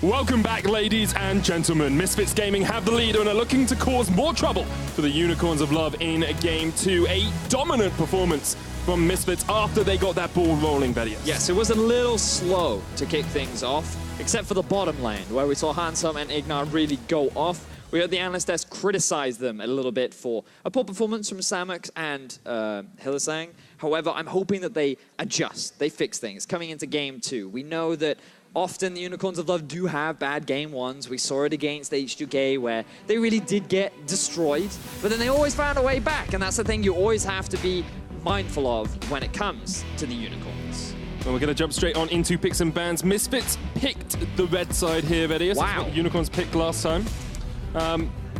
Welcome back, ladies and gentlemen. Misfits Gaming have the lead and are looking to cause more trouble for the Unicorns of Love in Game 2. A dominant performance from Misfits after they got that ball rolling, Vedius. Yes, it was a little slow to kick things off, except for the bottom lane, where we saw Handsome and Ignar really go off. We heard the analyst desk criticize them a little bit for a poor performance from Samux and Hillisang. However, I'm hoping that they adjust, they fix things. Coming into Game 2, we know that often the Unicorns of Love do have bad game ones. We saw it against H2K where they really did get destroyed, but then they always found a way back, and that's the thing you always have to be mindful of when it comes to the Unicorns. Well, we're going to jump straight on into picks and bans. Misfits picked the red side here, Vedius. Wow. That's what the Unicorns picked last time.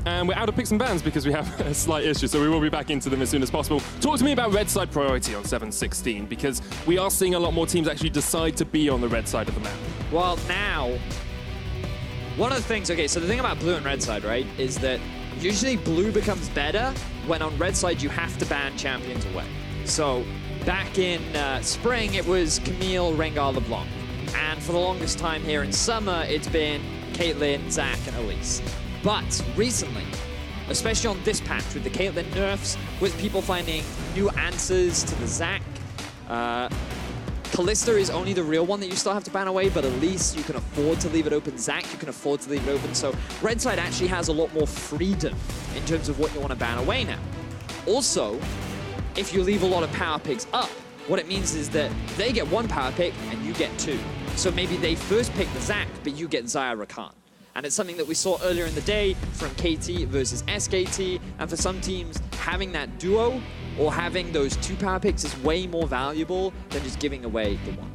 And we're out of picks and bans because we have a slight issue, so we will be back into them as soon as possible. Talk to me about red side priority on 7-16, because we are seeing a lot more teams actually decide to be on the red side of the map. Well, now, one of the things, okay, so the thing about blue and red side, right, is that usually blue becomes better when on red side you have to ban champions away. So back in spring, it was Camille, Rengar, LeBlanc. And for the longest time here in summer, it's been Caitlyn, Zac, and Elise. But recently, especially on this patch with the Caitlyn nerfs, with people finding new answers to the Zac, Kalista is only the real one that you still have to ban away, but at least you can afford to leave it open. Zac, you can afford to leave it open. So red side actually has a lot more freedom in terms of what you want to ban away now. Also, if you leave a lot of power picks up, what it means is that they get one power pick and you get two. So maybe they first pick the Zac, but you get Xayah Rakan. And it's something that we saw earlier in the day from KT versus SKT. And for some teams, having that duo or having those two power picks is way more valuable than just giving away the one.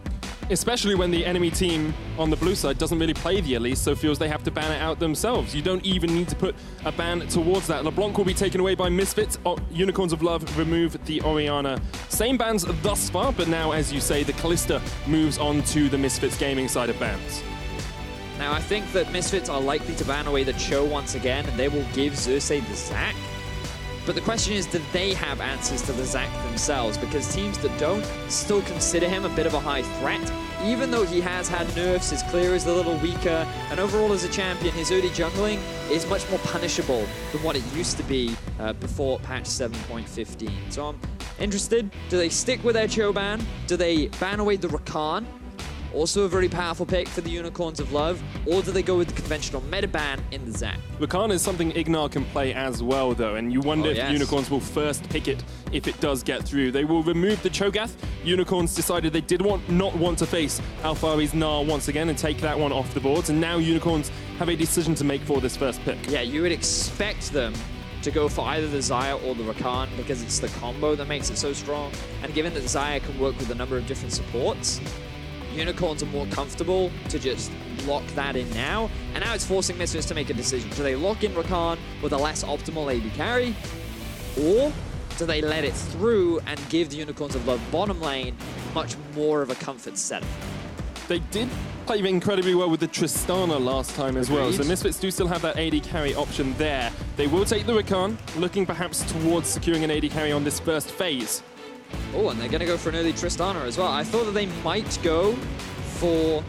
Especially when the enemy team on the blue side doesn't really play the Elise, so feels they have to ban it out themselves. You don't even need to put a ban towards that. LeBlanc will be taken away by Misfits. Unicorns of Love remove the Orianna. Same bans thus far, but now, as you say, the Kalista moves on to the Misfits Gaming side of bans. Now, I think that Misfits are likely to ban away the Cho once again, and they will give Xerxes the Zac. But the question is, do they have answers to the Zac themselves? Because teams that don't still consider him a bit of a high threat. Even though he has had nerfs, his clear is a little weaker, and overall as a champion, his early jungling is much more punishable than what it used to be before patch 7.15. So I'm interested. Do they stick with their Cho ban? Do they ban away the Rakan? Also a very powerful pick for the Unicorns of Love, or do they go with the conventional meta ban in the Zac? Rakan is something Ignar can play as well, though, and you wonder if the Unicorns will first pick it if it does get through. They will remove the Cho'Gath. Unicorns decided they did not want to face Alphari's Gnar once again and take that one off the boards, and now Unicorns have a decision to make for this first pick. Yeah, you would expect them to go for either the Xayah or the Rakan because it's the combo that makes it so strong, and given that Xayah can work with a number of different supports, Unicorns are more comfortable to just lock that in now, and now it's forcing Misfits to make a decision. Do they lock in Rakan with a less optimal AD carry, or do they let it through and give the Unicorns of Love bottom lane much more of a comfort setup? They did play incredibly well with the Tristana last time as well, so Misfits do still have that AD carry option there. They will take the Rakan, looking perhaps towards securing an AD carry on this first phase. Oh, and they're going to go for an early Tristana as well. I thought that they might go for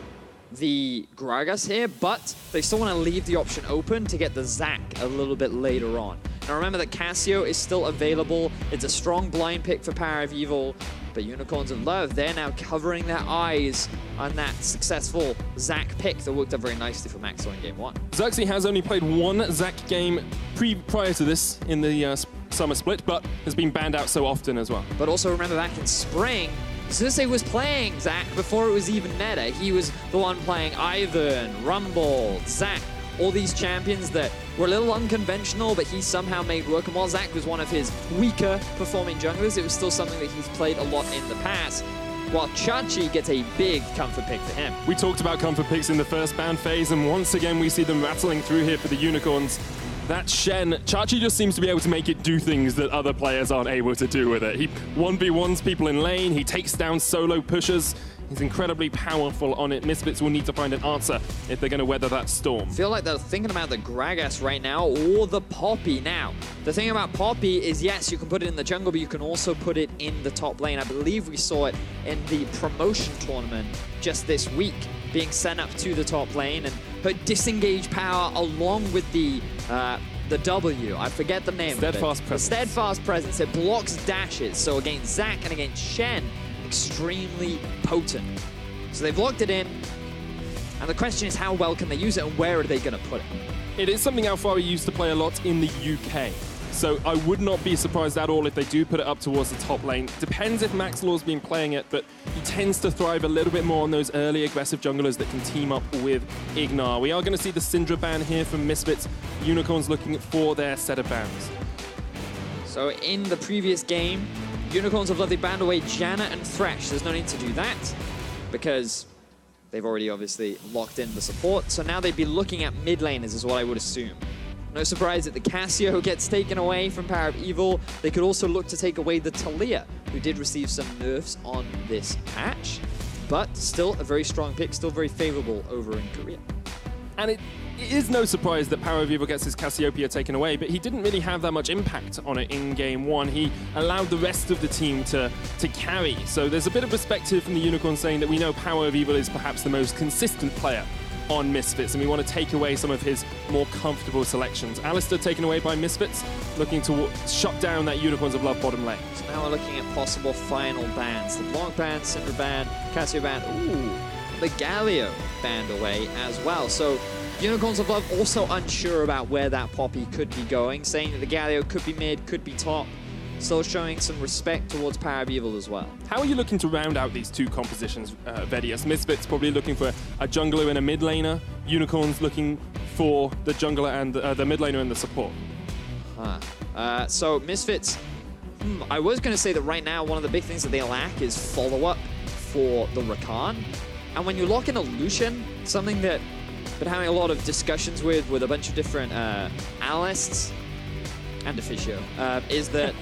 the Gragas here, but they still want to leave the option open to get the Zac a little bit later on. Now remember that Cassio is still available. It's a strong blind pick for Power of Evil, but Unicorns of Love, they're now covering their eyes on that successful Zac pick that worked out very nicely for Maxwell in Game 1. Xerxes has only played one Zac game prior to this in the summer split, but has been banned out so often as well. But also remember back in spring, Xerxes was playing Zac before it was even meta. He was the one playing Ivern, Rumble, Zac, all these champions that were a little unconventional, but he somehow made work. And while Zac was one of his weaker performing junglers, it was still something that he's played a lot in the past. While Chachi gets a big comfort pick for him. We talked about comfort picks in the first ban phase, and once again we see them rattling through here for the Unicorns. That Shen, Chachi just seems to be able to make it do things that other players aren't able to do with it. He 1v1s people in lane, he takes down solo pushers. He's incredibly powerful on it. Misfits will need to find an answer if they're going to weather that storm. I feel like they're thinking about the Gragas right now or the Poppy now. The thing about Poppy is, yes, you can put it in the jungle, but you can also put it in the top lane. I believe we saw it in the promotion tournament just this week, being sent up to the top lane. And her disengage power along with the W. I forget the name. Steadfast Presence. The Steadfast Presence. It blocks dashes. So against Zac and against Shen, extremely potent. So they've locked it in. And the question is, how well can they use it and where are they going to put it? It is something Alfari used to play a lot in the UK. So I would not be surprised at all if they do put it up towards the top lane. Depends if Max Law's been playing it, but he tends to thrive a little bit more on those early aggressive junglers that can team up with Ignar. We are going to see the Syndra ban here from Misfits. Unicorns looking for their set of bans. So in the previous game, Unicorns have they banned away Janna and Thresh. There's no need to do that because they've already obviously locked in the support. So now they'd be looking at mid laners is what I would assume. No surprise that the Cassio gets taken away from Power of Evil. They could also look to take away the Talia, who did receive some nerfs on this patch, but still a very strong pick, still very favorable over in Korea. And it is no surprise that Power of Evil gets his Cassiopeia taken away, but he didn't really have that much impact on it in Game 1. He allowed the rest of the team to carry. So there's a bit of respect here from the Unicorn saying that we know Power of Evil is perhaps the most consistent player on Misfits, and we want to take away some of his more comfortable selections. Alistair taken away by Misfits, looking to shut down that Unicorns of Love bottom lane. So now we're looking at possible final bans. The Blanc ban, Syndra ban, Cassio ban, the Galio banned away as well. So Unicorns of Love also unsure about where that Poppy could be going, saying that the Galio could be mid, could be top. Still showing some respect towards Power of Evil as well. How are you looking to round out these two compositions, Vedius? Misfits probably looking for a jungler and a mid laner. Unicorns looking for the jungler and the mid laner and the support. So Misfits, I was going to say that right now one of the big things that they lack is follow-up for the Rakan. And when you lock in a Lucian, something that I've been having a lot of discussions with a bunch of different analysts, and Officio, is that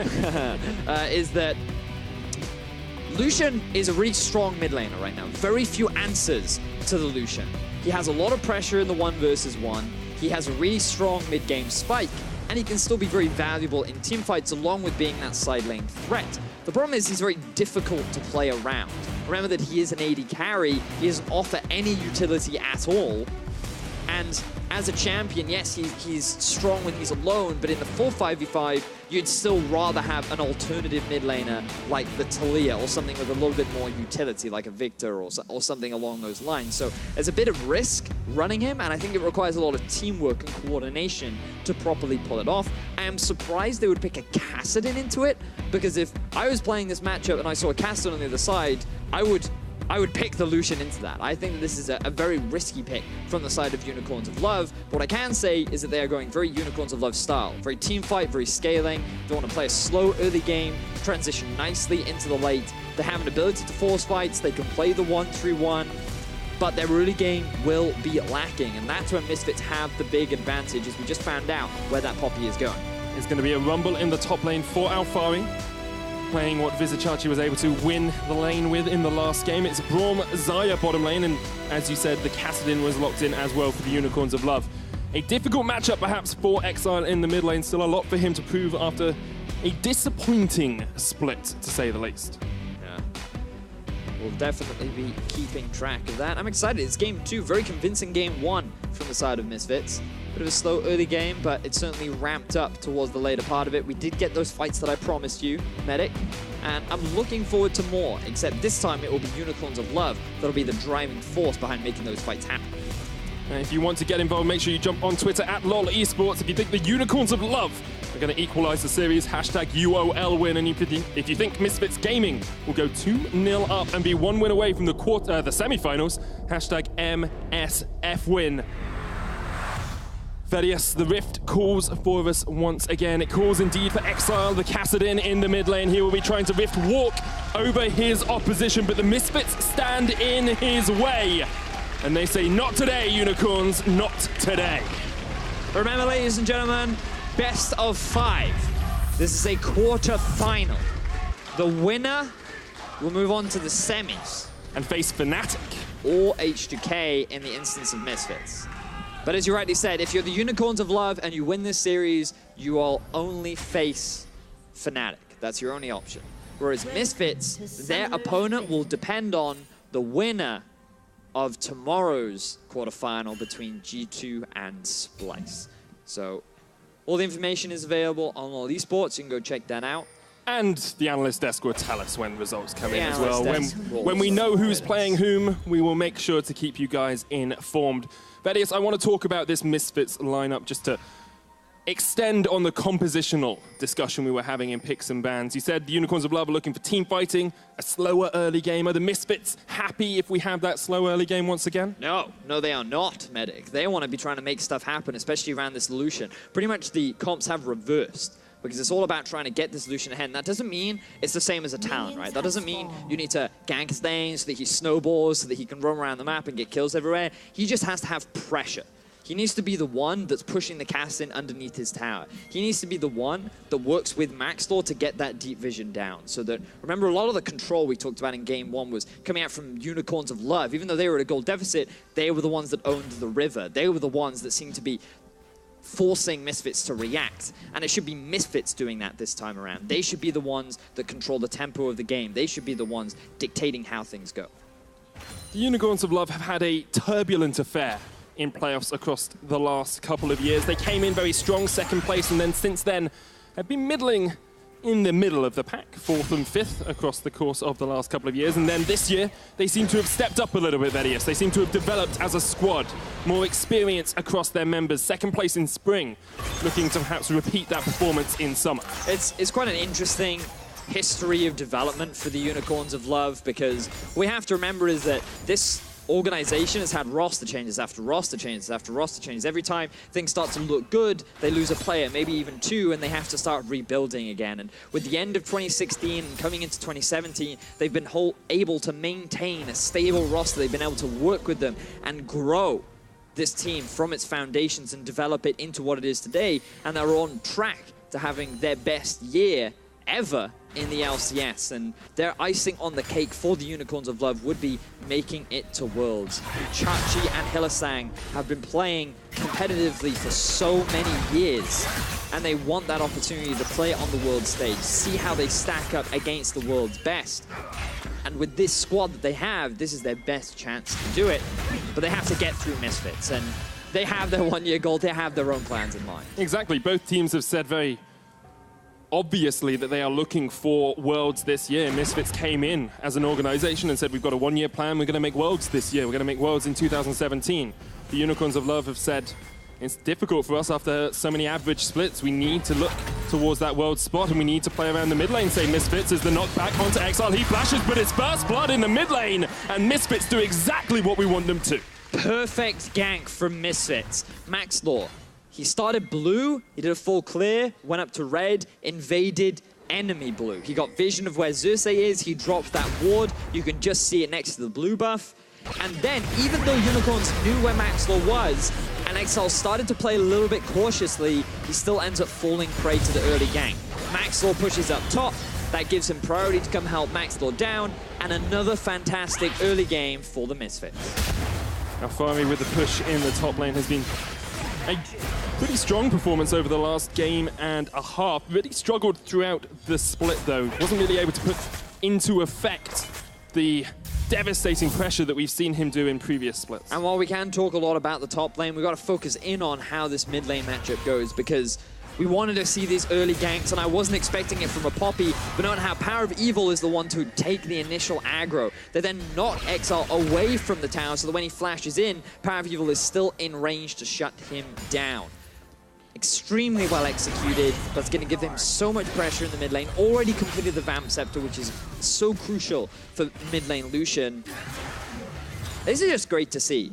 Lucian is a really strong mid laner right now. Very few answers to the Lucian. He has a lot of pressure in the 1 versus 1. He has a really strong mid-game spike, and he can still be very valuable in team fights along with being that side lane threat. The problem is he's very difficult to play around. Remember that he is an AD carry. He doesn't offer any utility at all. And as a champion, yes, he's strong when he's alone, but in the full 5v5, you'd still rather have an alternative mid laner like the Talia or something with a little bit more utility like a Victor or something along those lines. So there's a bit of risk running him, and I think it requires a lot of teamwork and coordination to properly pull it off. I am surprised they would pick a Kassadin into it, because if I was playing this matchup and I saw a Kassadin on the other side, I would pick the Lucian into that. I think that this is a very risky pick from the side of Unicorns of Love. What I can say is that they are going very Unicorns of Love style. Very team fight, very scaling. They want to play a slow early game, transition nicely into the late. They have an ability to force fights. They can play the 1-3-1, but their early game will be lacking. And that's where Misfits have the big advantage, as we just found out where that Poppy is going. It's going to be a rumble in the top lane for Alfari, playing what Vizicachi was able to win the lane with in the last game. It's Braum Xayah bottom lane, and as you said, the Kassadin was locked in as well for the Unicorns of Love. A difficult matchup perhaps for Exile in the mid lane, still a lot for him to prove after a disappointing split, to say the least. Yeah, we'll definitely be keeping track of that. I'm excited. It's game 2, very convincing game 1 from the side of Misfits. Bit of a slow early game, but it certainly ramped up towards the later part of it. We did get those fights that I promised you, Medic, and I'm looking forward to more, except this time it will be Unicorns of Love that'll be the driving force behind making those fights happen. And if you want to get involved, make sure you jump on Twitter at LOL Esports. If you think the Unicorns of Love are going to equalize the series, hashtag UOL win. And if you think Misfits Gaming will go 2-0 up and be 1 win away from the semifinals, hashtag MSF win. Vedius, the Rift calls for us once again. It calls indeed for Exile, the Kassadin in the mid lane. He will be trying to Rift walk over his opposition, but the Misfits stand in his way. And they say, not today, Unicorns, not today. Remember, ladies and gentlemen, best of 5. This is a quarter-final. The winner will move on to the semis. And face Fnatic. Or H2K in the instance of Misfits. But as you rightly said, if you're the Unicorns of Love and you win this series, you will only face Fnatic. That's your only option. Whereas Misfits, their opponent will depend on the winner of tomorrow's quarterfinal between G2 and Splice. So all the information is available on UOL Esports. You can go check that out. And the analyst desk will tell us when results come in as well. Desk When we know who's playing whom, we will make sure to keep you guys informed. Vedius, I want to talk about this Misfits lineup just to extend on the compositional discussion we were having in picks and bans. You said the Unicorns of Love are looking for team fighting, a slower early game. Are the Misfits happy if we have that slow early game once again? No, they are not, Medic. They want to be trying to make stuff happen, especially around this Lucian. Pretty much the comps have reversed, because it's all about trying to get this Lucian ahead. And that doesn't mean it's the same as a Talon, right? That doesn't mean you need to gank his lane so that he snowballs, so that he can run around the map and get kills everywhere. He just has to have pressure. He needs to be the one that's pushing the cast in underneath his tower. He needs to be the one that works with Maxlor to get that deep vision down. So that, remember, a lot of the control we talked about in game one was coming out from Unicorns of Love. Even though they were at a gold deficit, they were the ones that owned the river. They were the ones that seemed to be forcing Misfits to react. And it should be Misfits doing that this time around. They should be the ones that control the tempo of the game. They should be the ones dictating how things go. The Unicorns of Love have had a turbulent affair in playoffs across the last couple of years. They came in very strong, second place, and then since then have been middling in the middle of the pack, 4th and 5th across the course of the last couple of years. And then this year, they seem to have stepped up a little bit, Vedius. They seem to have developed as a squad, more experience across their members. Second place in spring, looking to perhaps repeat that performance in summer. It's quite an interesting history of development for the Unicorns of Love, because what we have to remember is that this organization has had roster changes after roster changes after roster changes. Every time things start to look good, they lose a player, maybe even two, and they have to start rebuilding again. And with the end of 2016 and coming into 2017, they've been able to maintain a stable roster. They've been able to work with them and grow this team from its foundations and develop it into what it is today. And they're on track to having their best year ever in the LCS, and their icing on the cake for the Unicorns of Love would be making it to Worlds. Chachi and Hylissang have been playing competitively for so many years, and they want that opportunity to play on the world stage, see how they stack up against the world's best. And with this squad that they have, this is their best chance to do it, but they have to get through Misfits, and they have their one-year goal, they have their own plans in mind. Exactly, both teams have said very obviously that they are looking for Worlds this year. Misfits came in as an organization and said, we've got a one-year plan, we're going to make Worlds this year, we're going to make Worlds in 2017. The Unicorns of Love have said, it's difficult for us after so many average splits. We need to look towards that world spot, and we need to play around the mid lane, say Misfits, as the knockback onto Exile. He flashes, but it's first blood in the mid lane, and Misfits do exactly what we want them to. Perfect gank from Misfits. Maxlor. He started blue, he did a full clear, went up to red, invaded enemy blue. He got vision of where Xerxes is, he dropped that ward, you can just see it next to the blue buff. And then, even though Unicorns knew where Maxlor was, and Exile started to play a little bit cautiously, he still ends up falling prey to the early gank. Maxlor pushes up top, that gives him priority to come help Maxlor down, and another fantastic early game for the Misfits. Now Fari with the push in the top lane has been a pretty strong performance over the last game and a half. Really struggled throughout the split though. Wasn't really able to put into effect the devastating pressure that we've seen him do in previous splits. And while we can talk a lot about the top lane, we've got to focus in on how this mid lane matchup goes, because we wanted to see these early ganks, and I wasn't expecting it from a Poppy, but knowing how Power of Evil is the one to take the initial aggro. They then knock Exile away from the tower, so that when he flashes in, Power of Evil is still in range to shut him down. Extremely well executed, but it's going to give them so much pressure in the mid lane. Already completed the Vamp Scepter, which is so crucial for mid lane Lucian. This is just great to see.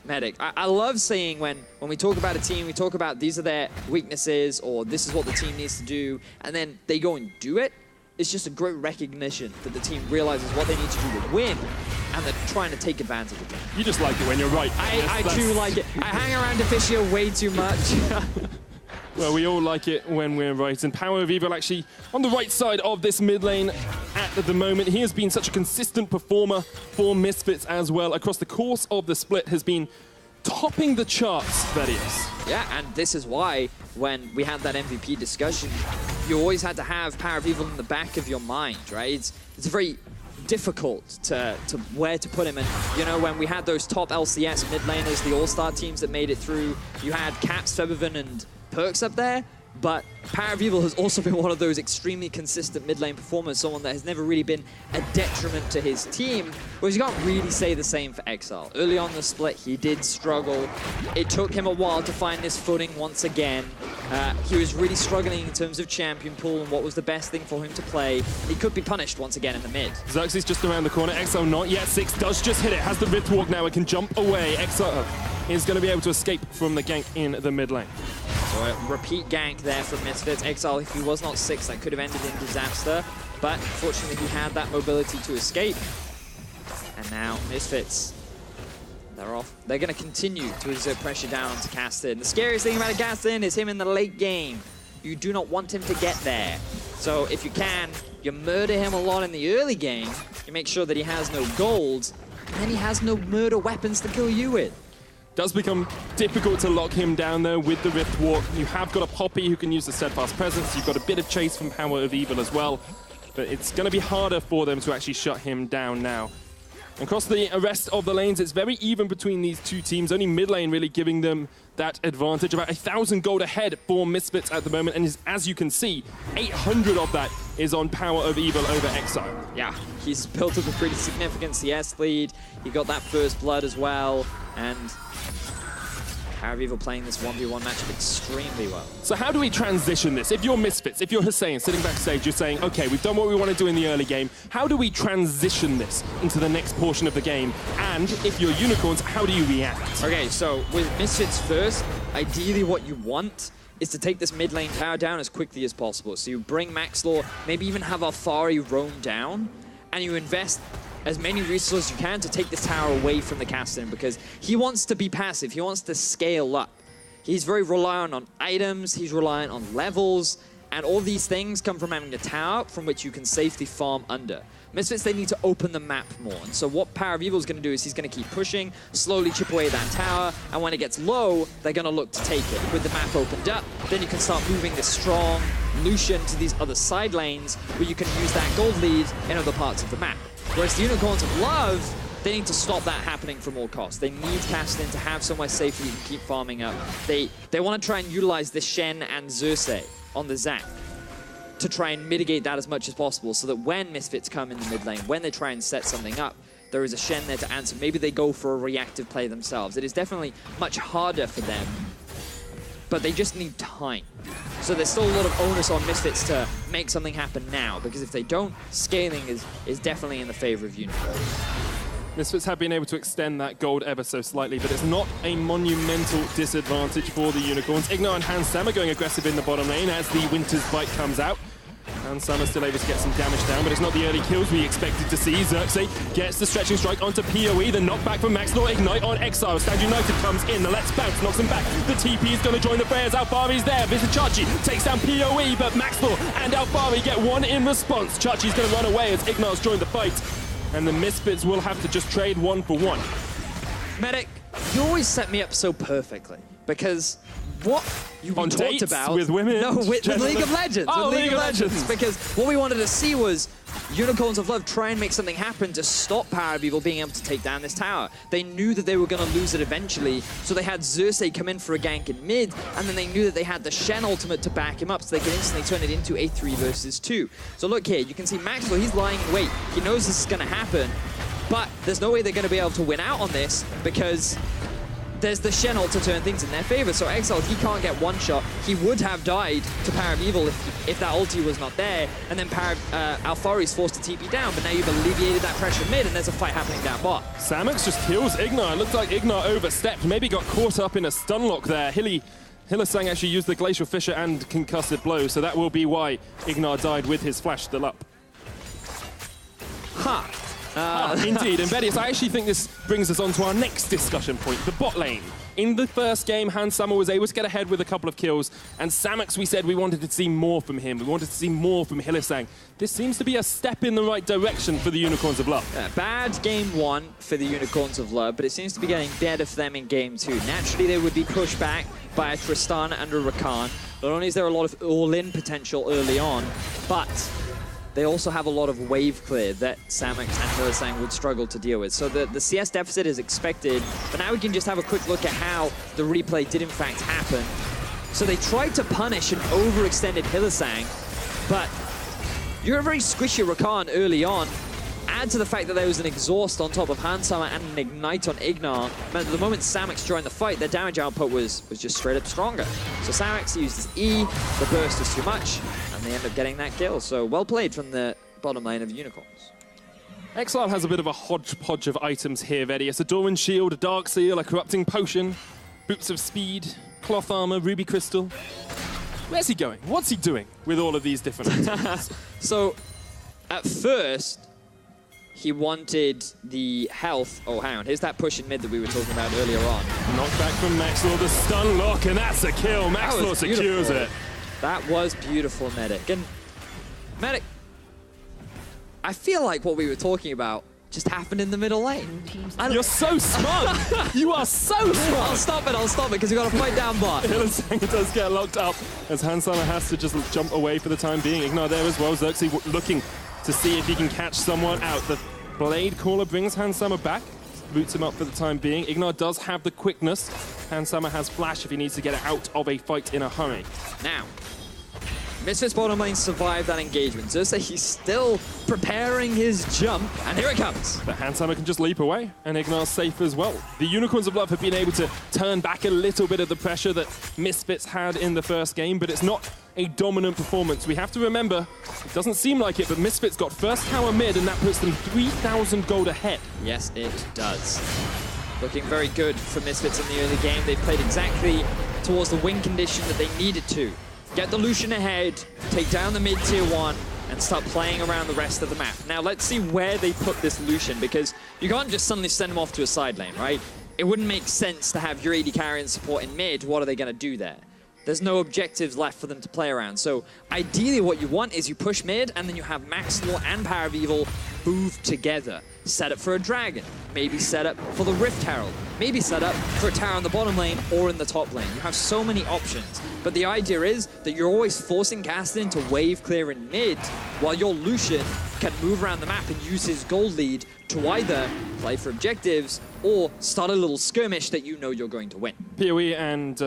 Medic. I love seeing when we talk about a team, we talk about these are their weaknesses, or this is what the team needs to do, and then they go and do it. It's just a great recognition that the team realizes what they need to do to win, and they're trying to take advantage of it. You just like it when you're right. I do like it. I hang around Deficio way too much. Well, we all like it when we're right. And Power of Evil actually on the right side of this mid lane at the moment. He has been such a consistent performer for Misfits as well. Across the course of the split has been topping the charts, Vedius. Yeah, and this is why when we had that MVP discussion, you always had to have Power of Evil in the back of your mind, right? It's a very difficult to where to put him. And, you know, when we had those top LCS mid laners, the all-star teams that made it through, you had Caps, Featherven, and Perks up there. But Power of Evil has also been one of those extremely consistent mid lane performers, someone that has never really been a detriment to his team, whereas you can't really say the same for Exile. Early on the split, he did struggle. It took him a while to find his footing once again. He was really struggling in terms of champion pool and what was the best thing for him to play. He could be punished once again in the mid. Xerxes just around the corner. Exile not yet. Six does just hit it. Has the Rift Walk now. It can jump away. Exile is going to be able to escape from the gank in the mid lane. So a repeat gank there from Misfits. Exile, if he was not 6, that could have ended in disaster. But fortunately, he had that mobility to escape. And now Misfits, they're off. They're going to continue to exert pressure down onto Castin. The scariest thing about Castin is him in the late game. You do not want him to get there. So if you can, you murder him a lot in the early game. You make sure that he has no gold. And then he has no murder weapons to kill you with. Does become difficult to lock him down though with the Rift Walk. You have got a Poppy who can use the Steadfast Presence. You've got a bit of chase from Power of Evil as well. But it's going to be harder for them to actually shut him down now. Across the rest of the lanes, it's very even between these two teams. Only mid lane really giving them that advantage. About 1,000 gold ahead for Misfits at the moment. And as you can see, 800 of that is on Power of Evil over Exile. Yeah, he's built up a pretty significant CS lead. He got that first blood as well. And Power of Evil playing this 1v1 matchup extremely well. So how do we transition this? If you're Misfits, if you're Hussein sitting backstage, you're saying, okay, we've done what we want to do in the early game. How do we transition this into the next portion of the game? And if you're Unicorns, how do you react? Okay, so with Misfits first, ideally what you want is to take this mid lane tower down as quickly as possible. So you bring Maxlaw, maybe even have Alfari roam down, and you invest as many resources as you can to take this tower away from the Castin, because he wants to be passive, he wants to scale up. He's very reliant on items, he's reliant on levels, and all these things come from having a tower from which you can safely farm under. Misfits, they need to open the map more, and so what Power of Evil is going to do is he's going to keep pushing, slowly chip away that tower, and when it gets low, they're going to look to take it. With the map opened up, then you can start moving this strong Lucian to these other side lanes where you can use that gold lead in other parts of the map. Whereas the Unicorns of Love, they need to stop that happening from all costs. They need Castin to have somewhere safe where you can keep farming up. They want to try and utilize the Shen and Xerxes on the Zac to try and mitigate that as much as possible, so that when Misfits come in the mid lane, when they try and set something up, there is a Shen there to answer. Maybe they go for a reactive play themselves. It is definitely much harder for them, but they just need time. So there's still a lot of onus on Misfits to make something happen now, because if they don't, scaling is definitely in the favor of Unicorns. Misfits have been able to extend that gold ever so slightly, but it's not a monumental disadvantage for the Unicorns. Ignar and Hans Sam are going aggressive in the bottom lane as the Winter's Bite comes out. Hans Sam is still able to get some damage down, but it's not the early kills we expected to see. Xerxes gets the stretching strike onto PoE, the knockback from Maxlaw, Ignite on Exile. Stand United comes in, the Let's Bounce knocks him back. The TP is going to join the prayers. Alfari's there, Visit Chachi takes down PoE, but Maxlaw and Alfari get one in response. Chachi's going to run away as Ignar's joined the fight, and the Misfits will have to just trade 1 for 1. Medic, you always set me up so perfectly, because what you on talked dates about with women, no, with League of Legends, oh, with League of Legends, because what we wanted to see was Unicorns of Love try and make something happen to stop Power of Evil being able to take down this tower. They knew that they were going to lose it eventually, so they had Xerxes come in for a gank in mid, and then they knew that they had the Shen ultimate to back him up, so they could instantly turn it into a 3 versus 2. So look here, you can see Maxwell, he's lying in wait. He knows this is going to happen, but there's no way they're going to be able to win out on this, because there's the Shen ult to turn things in their favor. So Exile, he can't get one shot. He would have died to Power of Evil if that ulti was not there. And then Alfari's forced to TP down, but now you've alleviated that pressure mid, and there's a fight happening down bot. Samux just kills Ignar. It looks like Ignar overstepped, maybe got caught up in a stun lock there. Hylissang actually used the Glacial Fissure and Concussive Blow, so that will be why Ignar died with his flash still up. Ha! Indeed, and Bedius, I actually think this brings us on to our next discussion point, the bot lane. In the first game, Hans Summer was able to get ahead with a couple of kills, and Samux, we said we wanted to see more from him. We wanted to see more from Hylissang. This seems to be a step in the right direction for the Unicorns of Love. Bad game 1 for the Unicorns of Love, but it seems to be getting better for them in game 2. Naturally, they would be pushed back by a Tristana and a Rakan. Not only is there a lot of all-in potential early on, but they also have a lot of wave clear that Samux and Hylissang would struggle to deal with. So the CS deficit is expected, but now we can just have a quick look at how the replay did in fact happen. So they tried to punish an overextended Hylissang, but you're a very squishy Rakan early on. Add to the fact that there was an exhaust on top of Handsummer and an ignite on Ignar, meant that the moment Samux joined the fight, their damage output was just straight up stronger. So Samux used his E, the burst was too much, and they end up getting that kill. So well played from the bottom lane of Unicorns. Exile has a bit of a hodgepodge of items here, Vedius. A Doran Shield, a Dark Seal, a Corrupting Potion, Boots of Speed, Cloth Armor, Ruby Crystal. Where's he going? What's he doing with all of these different items? So, at first, he wanted the health. Oh, hang on. Here's that push in mid that we were talking about earlier on. Knockback from Maxwell, the stun lock, and that's a kill. Maxwell secures it. That was beautiful, Medic. And Medic, I feel like what we were talking about just happened in the middle lane. You're so smart. You are so smart. I'll stop it, because we've got to fight down bot. Hylissang does get locked up as Handsummer has to just jump away for the time being. Ignar there as well. Xerxes looking to see if he can catch someone out. The Blade Caller brings Handsummer back, boots him up for the time being. Ignar does have the quickness. Handsummer has flash if he needs to get out of a fight in a hurry. Now, Misfits bottom lane survived that engagement. Xerxes, he's still preparing his jump, and here it comes. But Handsummer can just leap away, and Ignar's safe as well. The Unicorns of Love have been able to turn back a little bit of the pressure that Misfits had in the first game, but it's not a dominant performance. We have to remember, it doesn't seem like it, but Misfits got first tower mid, and that puts them 3,000 gold ahead. Yes, it does. Looking very good for Misfits in the early game. They played exactly towards the win condition that they needed to. Get the Lucian ahead, take down the mid-tier 1, and start playing around the rest of the map. Now, let's see where they put this Lucian, because you can't just suddenly send him off to a side lane, right? It wouldn't make sense to have your AD carry and support in mid. What are they going to do there? There's no objectives left for them to play around. So ideally what you want is you push mid, and then you have Max Law and Power of Evil move together. Set up for a dragon, maybe set up for the Rift Herald, maybe set up for a tower in the bottom lane or in the top lane. You have so many options, but the idea is that you're always forcing Kassadin to wave clear in mid, while your Lucian can move around the map and use his gold lead to either play for objectives or start a little skirmish that you know you're going to win. PoE and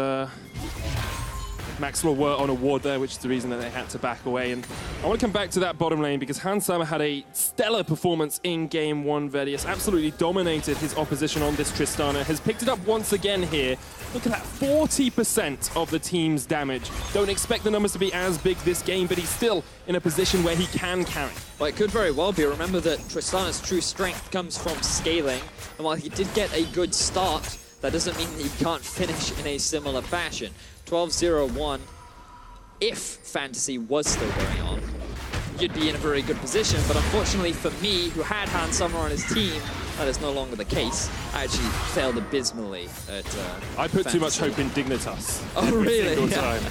Maxwell were on a ward there, which is the reason that they had to back away. And I want to come back to that bottom lane because Handsummer had a stellar performance in Game 1. Vedius absolutely dominated his opposition on this Tristana. Has picked it up once again here. Look at that, 40% of the team's damage. Don't expect the numbers to be as big this game, but he's still in a position where he can carry. Well, it could very well be. Remember that Tristana's true strength comes from scaling. And while he did get a good start, that doesn't mean that he can't finish in a similar fashion. 12-0-1, if Fantasy was still going on, you'd be in a very good position, but unfortunately for me, who had Handsummer on his team, that is no longer the case. I actually failed abysmally at I put Fantasy. too much hope in Dignitas. Oh, really? Time.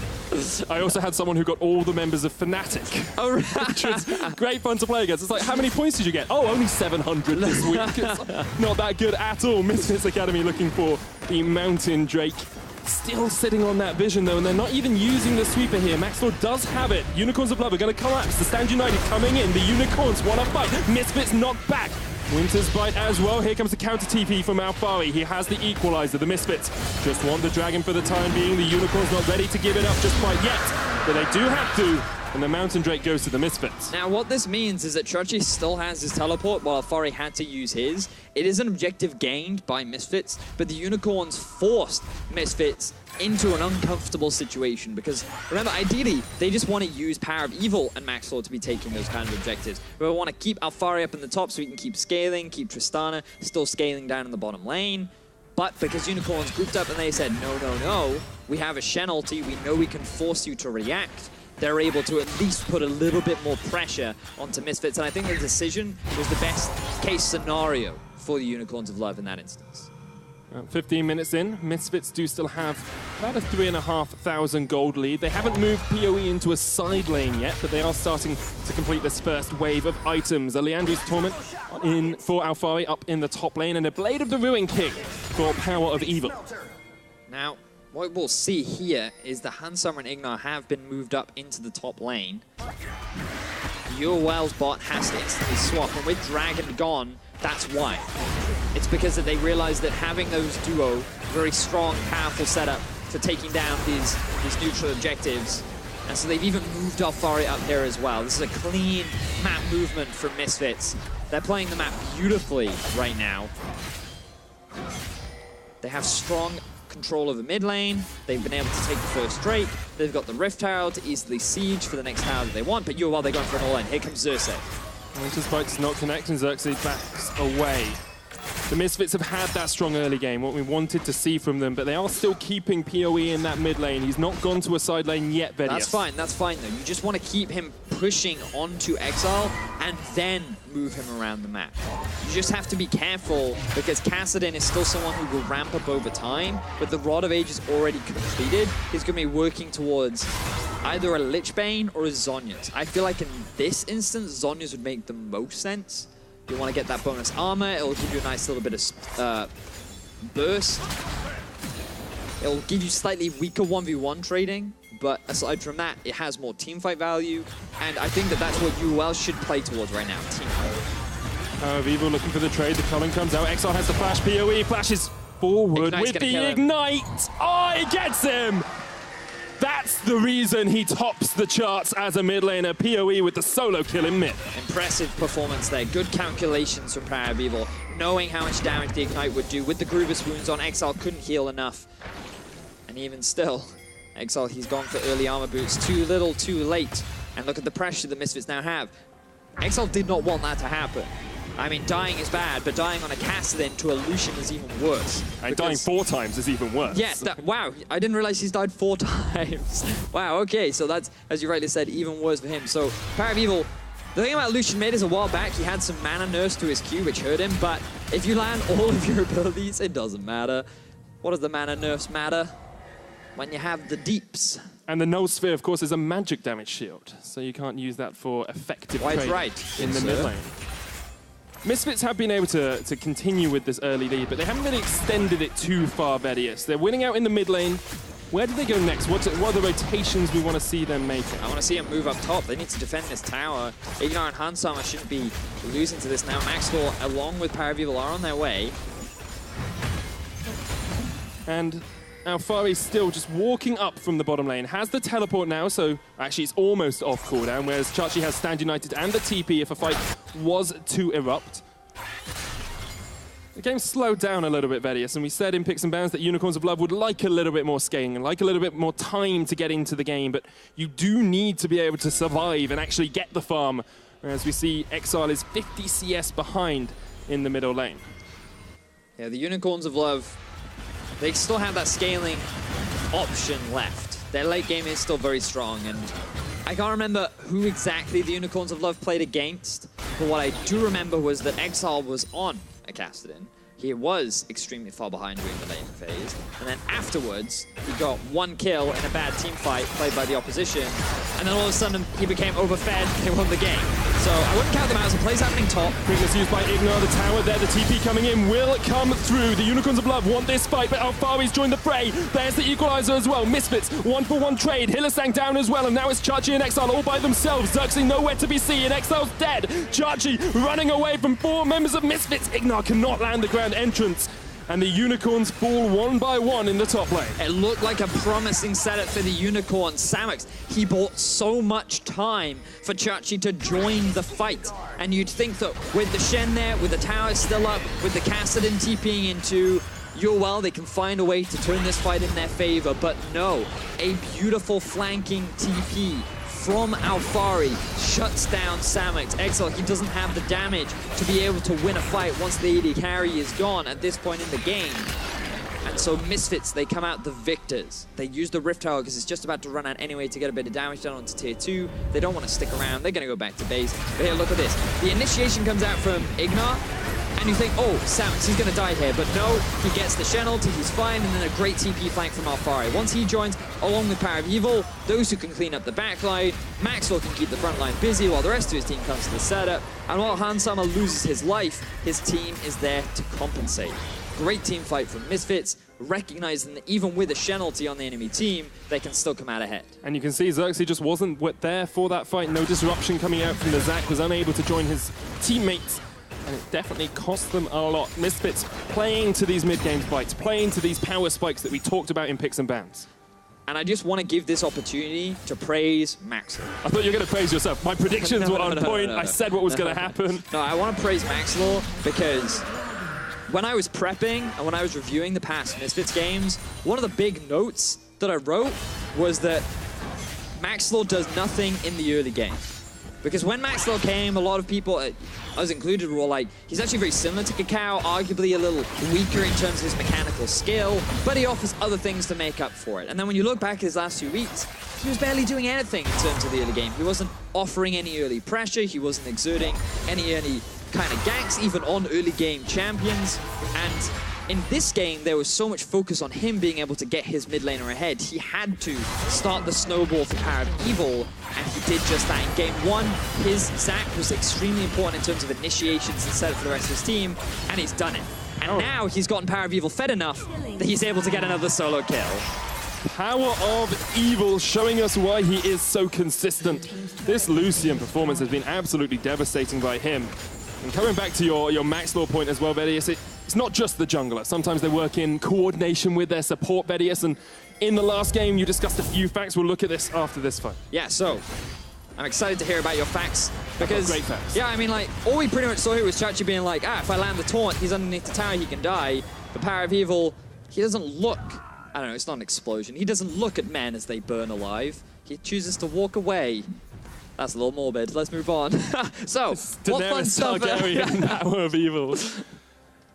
I also had someone who got all the members of Fnatic. Oh, right. Which was great fun to play against. It's like, how many points did you get? Oh, only 700 this week. It's not that good at all. Misfits Academy looking for the Mountain Drake. Still sitting on that vision though, and they're not even using the sweeper here. Maxwell does have it. Unicorns of Love are going to collapse. The Stand United coming in. The Unicorns want to fight. Misfits knocked back. Winter's Bite as well. Here comes the counter TP from Alfari. He has the equalizer. The Misfits just want the dragon for the time being. The Unicorns not ready to give it up just quite yet, but they do have to. And the Mountain Drake goes to the Misfits. Now, what this means is that Chachi still has his teleport while Alfari had to use his. It is an objective gained by Misfits, but the Unicorns forced Misfits into an uncomfortable situation because, remember, ideally, they just want to use Power of Evil and Max Lord to be taking those kind of objectives. But we want to keep Alfari up in the top so we can keep scaling, keep Tristana still scaling down in the bottom lane. But because Unicorns grouped up and they said, no, no, no, we have a Shen ulti, we know we can force you to react, they're able to at least put a little bit more pressure onto Misfits. And I think the decision was the best case scenario for the Unicorns of Love in that instance. 15 minutes in, Misfits do still have about a 3,500 gold lead. They haven't moved PoE into a side lane yet, but they are starting to complete this first wave of items. A Leandri's Torment in for Alfari up in the top lane, and a Blade of the Ruin King for Power of Evil. Now, what we'll see here is the Handsummer and Ignar have been moved up into the top lane. UOL's bot has to instantly swap, and with Dragon gone, that's why. It's because that they realized that having those duo, very strong, powerful setup for taking down these neutral objectives, and so they've even moved Alfari up there as well. This is a clean map movement from Misfits. They're playing the map beautifully right now. They have strong control of the mid lane. They've been able to take the first Drake. They've got the Rift Tower to easily siege for the next tower that they want, but UOL, they're going for an all-in. Here comes Xerxes. Winter Spike does not connect, and Xerxes backs away. The Misfits have had that strong early game, what we wanted to see from them, but they are still keeping PoE in that mid lane. He's not gone to a side lane yet, Vedius. That's fine though. You just want to keep him pushing onto Exile and then move him around the map. You just have to be careful because Kassadin is still someone who will ramp up over time, but the Rod of Ages already completed. He's going to be working towards either a Lichbane or a Zhonya's. I feel like in this instance, Zhonya's would make the most sense. You want to get that bonus armor, it'll give you a nice little bit of burst. It'll give you slightly weaker 1v1 trading, but aside from that, it has more teamfight value, and I think that that's what UOL should play towards right now, teamfight. Vivo looking for the trade, the Cullen comes out, Exile has the flash, PoE flashes forward with the Ignite! Oh, he gets him! That's the reason he tops the charts as a mid laner. PoE with the solo kill in mid. Impressive performance there. Good calculations from Power of Evil, knowing how much damage the Ignite would do. With the Grievous wounds on, Exile couldn't heal enough. And even still, Exile, he's gone for early armor boots. Too little, too late. And look at the pressure the Misfits now have. Exile did not want that to happen. I mean, dying is bad, but dying on a Kassadin to a Lucian is even worse. And dying 4 times is even worse. Yes, wow, I didn't realize he's died 4 times. Wow, okay, so that's, as you rightly said, even worse for him. So, Power of Evil, the thing about Lucian mid is a while back, he had some mana nerfs to his Q, which hurt him, but if you land all of your abilities, it doesn't matter. What does the mana nerfs matter? When you have the deeps. And the Null Sphere, of course, is a magic damage shield, so you can't use that for effective trade in the mid lane. Misfits have been able to continue with this early lead, but they haven't really extended it too far, Vedius. They're winning out in the mid lane. Where do they go next? What are the rotations we want to see them making? I want to see them move up top. They need to defend this tower. Ignar and Hansama shouldn't be losing to this now. Maxwell, along with Power of Evil, are on their way. And Alfari still just walking up from the bottom lane. Has the teleport now, so actually it's almost off cooldown, whereas Chachi has Stand United and the TP if a fight was to erupt. The game slowed down a little bit, Vedius, and we said in Picks and Bans that Unicorns of Love would like a little bit more scaling and like a little bit more time to get into the game, but you do need to be able to survive and actually get the farm, whereas we see Exile is 50 CS behind in the middle lane. Yeah, the Unicorns of Love, they still have that scaling option left. Their late game is still very strong, and I can't remember who exactly the Unicorns of Love played against, but what I do remember was that Exile was on a Kassadin. He was extremely far behind during the lane phase, and then afterwards, he got 1 kill in a bad team fight played by the opposition, and then all of a sudden, he became overfed, they won the game. So I wouldn't count them out as a plays happening top. Quickness used by Ignar, the tower there, the TP coming in will come through. The Unicorns of Love want this fight, but Alfari's joined the fray. There's the equalizer as well. Misfits, 1-for-1 trade. Hillisang down as well, and now it's Chachi and Exile all by themselves. Xerxes nowhere to be seen, Exile's dead. Chachi running away from 4 members of Misfits. Ignar cannot land the grand entrance, and the Unicorns fall 1 by 1 in the top lane. It looked like a promising setup for the Unicorns. Samuks, he bought so much time for Chachi to join the fight. And you'd think that with the Shen there, with the tower still up, with the Kassadin TPing into UOL, they can find a way to turn this fight in their favor. But no, a beautiful flanking TP from Alfari shuts down Samuks. Exile, he doesn't have the damage to be able to win a fight once the AD carry is gone at this point in the game. And so Misfits, they come out the victors. They use the Rift Tower because it's just about to run out anyway to get a bit of damage done onto tier 2. They don't want to stick around. They're going to go back to base. But here, look at this. The initiation comes out from Ignar. And you think, oh, Samuks, he's going to die here. But no, he gets the Shen ulti, he's fine, and then a great TP flank from Alfari. Once he joins, along with Power of Evil, those who can clean up the backline, Maxwell can keep the front line busy while the rest of his team comes to the setup. And while Hansama loses his life, his team is there to compensate. Great team fight from Misfits. recognizing that even with a Shenalty on the enemy team, they can still come out ahead. And you can see Xerxes just wasn't there for that fight. No disruption coming out from the Zac, was unable to join his teammates. And it definitely cost them a lot. Misfits playing to these mid-game fights, playing to these power spikes that we talked about in picks and bans. And I just want to give this opportunity to praise Maxwell. I thought you were going to praise yourself. My predictions were on point. I said what was going to happen. No, I want to praise Maxwell because when I was prepping and when I was reviewing the past Misfits games, one of the big notes that I wrote was that Maxwell does nothing in the early game. Because when Maxwell came, a lot of people, us included, were like, he's actually very similar to Kakao, arguably a little weaker in terms of his mechanical skill, but he offers other things to make up for it. And then when you look back at his last 2 weeks, he was barely doing anything in terms of the early game. He wasn't offering any early pressure, he wasn't exerting any kind of ganks, even on early game champions. And in this game, there was so much focus on him being able to get his mid laner ahead. He had to start the snowball for Power of Evil, and he did just that. In game 1, his Zac was extremely important in terms of initiations and setup for the rest of his team, and he's done it. And now he's gotten Power of Evil fed enough that he's able to get another solo kill. Power of Evil showing us why he is so consistent. This Lucian performance has been absolutely devastating by him. And coming back to your Maxwell point as well, Vedius, it's not just the jungler. Sometimes they work in coordination with their support, Vedius, and in the last game you discussed a few facts. We'll look at this after this fight. Yeah, so I'm excited to hear about your facts because great facts. Yeah, I mean, like, all we pretty much saw here was Chachi being like, if I land the taunt, he's underneath the tower, he can die. The Power of Evil, he doesn't look, I don't know, it's not an explosion. He doesn't look at men as they burn alive. He chooses to walk away. That's a little morbid. Let's move on. So, what fun stuff? Targaryen, Power of Evil.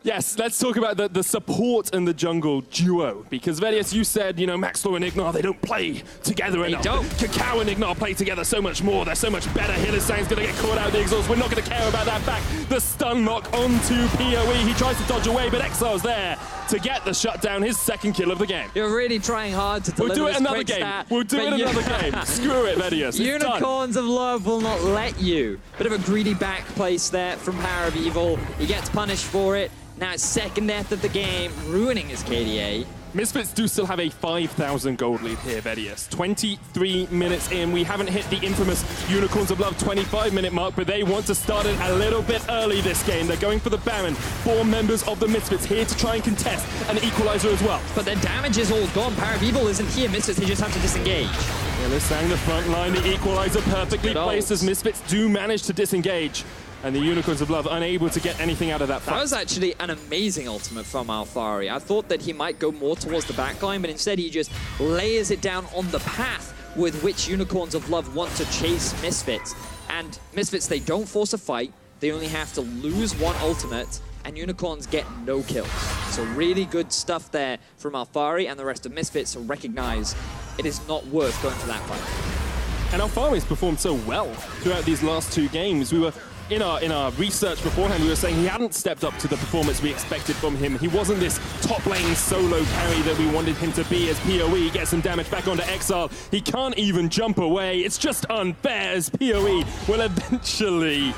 Yes, let's talk about the support and the jungle duo. Because Vedius, you said, you know, Maxwell and Ignar, they don't play together enough. They don't. Kakao and Ignar play together so much more. They're so much better. Hillisang's going to get caught out of the exhaust. We're not going to care about that back. The stun lock onto PoE. He tries to dodge away, but Exile's there to get the shutdown, his second kill of the game. You're really trying hard to deliver. We'll do it another game. We'll do it another game. Screw it, Vedius. Unicorns of Love will not let you. Bit of a greedy back place there from Power of Evil. He gets punished for it. Now it's second death of the game, ruining his KDA. Misfits do still have a 5,000 gold lead here, Vedius. 23 minutes in. We haven't hit the infamous Unicorns of Love 25-minute mark, but they want to start it a little bit early this game. They're going for the Baron. 4 members of the Misfits here to try and contest an equalizer as well. But their damage is all gone. Power of Evil isn't here. Misfits, they just have to disengage. Hillisang the front line. The equalizer perfectly placed as Misfits do manage to disengage. And the Unicorns of Love unable to get anything out of that fight. That was actually an amazing ultimate from Alphari. I thought that he might go more towards the backline, but instead he just layers it down on the path with which Unicorns of Love want to chase Misfits. And Misfits, they don't force a fight. They only have to lose one ultimate, and Unicorns get no kills. So really good stuff there from Alphari and the rest of Misfits to recognize it is not worth going for that fight. And Alphari's performed so well throughout these last 2 games. We were in our research beforehand, we were saying he hadn't stepped up to the performance we expected from him. He wasn't this top lane solo carry that we wanted him to be as PoE gets some damage back onto Exile. He can't even jump away. It's just unfair as PoE will eventually...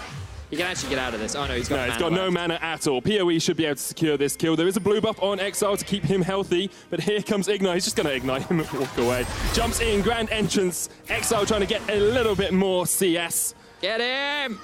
He can actually get out of this. Oh no, he's got no mana at all. PoE should be able to secure this kill. There is a blue buff on Exile to keep him healthy, but here comes Ignar. He's just going to ignite him and walk away. Jumps in, grand entrance. Exile trying to get a little bit more CS. Get him!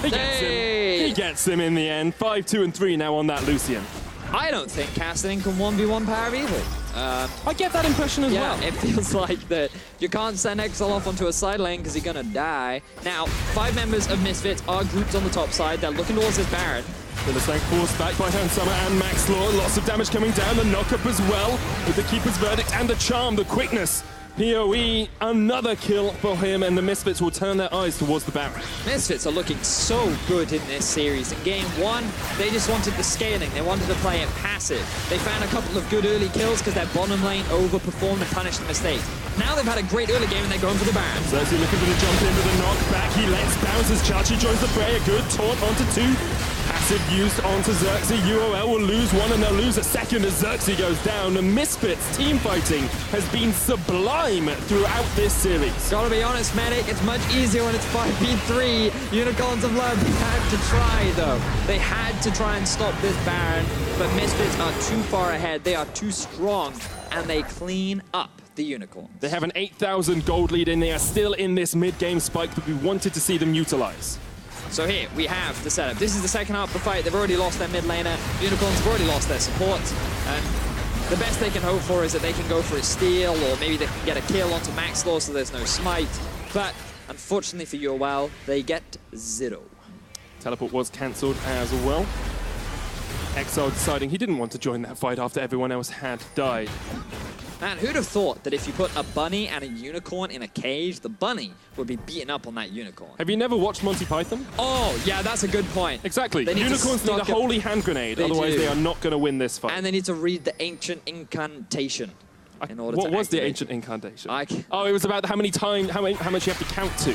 He gets him. He gets him in the end. 5, 2, and 3 now on that Lucian. I don't think Castellan can 1v1 Power of Evil. I get that impression as well. Yeah, it feels like that you can't send Exile off onto a side lane because he's going to die. Now, 5 members of Misfits are grouped on the top side. They're looking towards this Baron. Hillisang forced back by Hansama and Max Law. Lots of damage coming down. The knock-up as well with the Keeper's Verdict and the Charm, the quickness. PoE, another kill for him, and the Misfits will turn their eyes towards the Baron. Misfits are looking so good in this series. In game 1, they just wanted the scaling. They wanted to play it passive. They found a couple of good early kills because their bottom lane overperformed and punished the mistakes. Now they've had a great early game and they're going for the Baron. Cersei looking for the jump into the knockback. He lets bounce as Chachi joins the fray. A good taunt onto 2. Explosive used onto Xerxes. UOL will lose one and they'll lose a second as Xerxes goes down. The Misfits team fighting has been sublime throughout this series. Gotta be honest, Medic, it's much easier when it's 5v3. Unicorns of Love had to try, though. They had to try and stop this Baron, but Misfits are too far ahead. They are too strong, and they clean up the Unicorns. They have an 8,000 gold lead and they are still in this mid-game spike that we wanted to see them utilize. So here we have the setup. This is the second half of the fight. They've already lost their mid laner. Unicorns have already lost their support. And the best they can hope for is that they can go for a steal, or maybe they can get a kill onto Max Law so there's no smite. But unfortunately for UOL, they get 0. Teleport was cancelled as well. Exile deciding he didn't want to join that fight after everyone else had died. Man, who'd have thought that if you put a bunny and a unicorn in a cage, the bunny would be beaten up on that unicorn? Have you never watched Monty Python? Oh, yeah, that's a good point. Exactly. Unicorns need a holy hand grenade, otherwise they are not going to win this fight. And they need to read the ancient incantation in order to What was the activate ancient incantation? Oh, it was about how much you have to count to.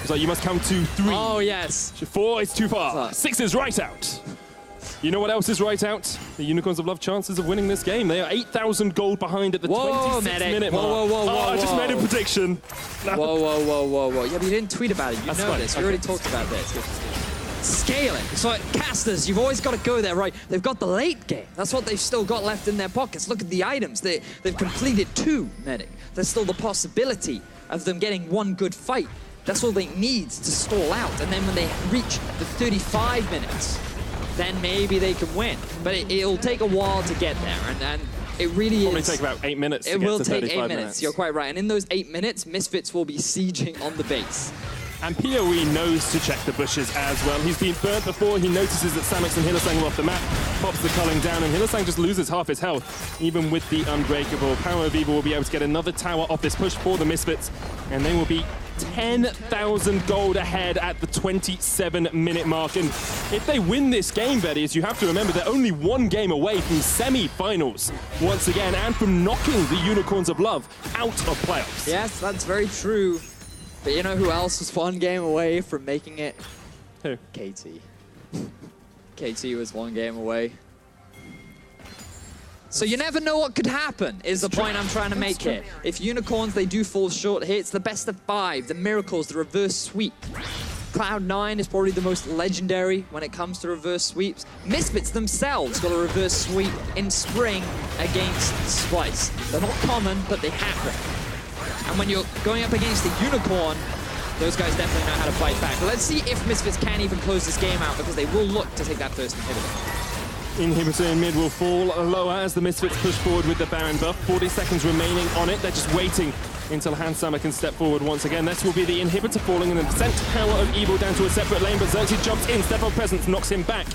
It's like you must count to 3. Oh, yes. 4 is too far. 6 is right out. You know what else is right out? The Unicorns of Love chances of winning this game. They are 8,000 gold behind at the 26-minute mark. Whoa, I just made a prediction. Whoa. Yeah, but you didn't tweet about it. You That's know fine. this. We already talked about this. Scaling. So casters, you've always got to go there, right? They've got the late game. That's what they've still got left in their pockets. Look at the items. They've completed 2, Medic. There's still the possibility of them getting 1 good fight. That's all they need to stall out. And then when they reach the 35 minutes, then maybe they can win. But it'll take a while to get there, and it really It'll probably take about 8 minutes to get to 35 minutes. It will take 8 minutes, you're quite right. And in those 8 minutes, Misfits will be sieging on the base. And PoE knows to check the bushes as well. He's been burnt before. He notices that Samix and Hylissang are off the map, pops the culling down, and Hylissang just loses half his health. Even with the Unbreakable, Power of Evil will be able to get another tower off this push for the Misfits, and they will be 10,000 gold ahead at the 27-minute mark. And if they win this game, Betty, you have to remember they're only 1 game away from semi-finals once again, and from knocking the Unicorns of Love out of playoffs. Yes, that's very true. But you know who else was 1 game away from making it? Who? KT. KT was 1 game away. So you never know what could happen, is the point I'm trying to make here. If Unicorns, they do fall short here, it's the best of 5, the Miracles, the reverse sweep. Cloud9 is probably the most legendary when it comes to reverse sweeps. Misfits themselves got a reverse sweep in spring against Splice. They're not common, but they happen. And when you're going up against a Unicorn, those guys definitely know how to fight back. But let's see if Misfits can even close this game out, because they will look to take that first inhibitor. Inhibitor in mid will fall lower as the Misfits push forward with the Baron buff. 40 seconds remaining on it. They're just waiting until Handsummer can step forward once again. This will be the inhibitor falling and then sent Power of Evil down to a separate lane, but Xerxes jumps in. Step of Presence knocks him back.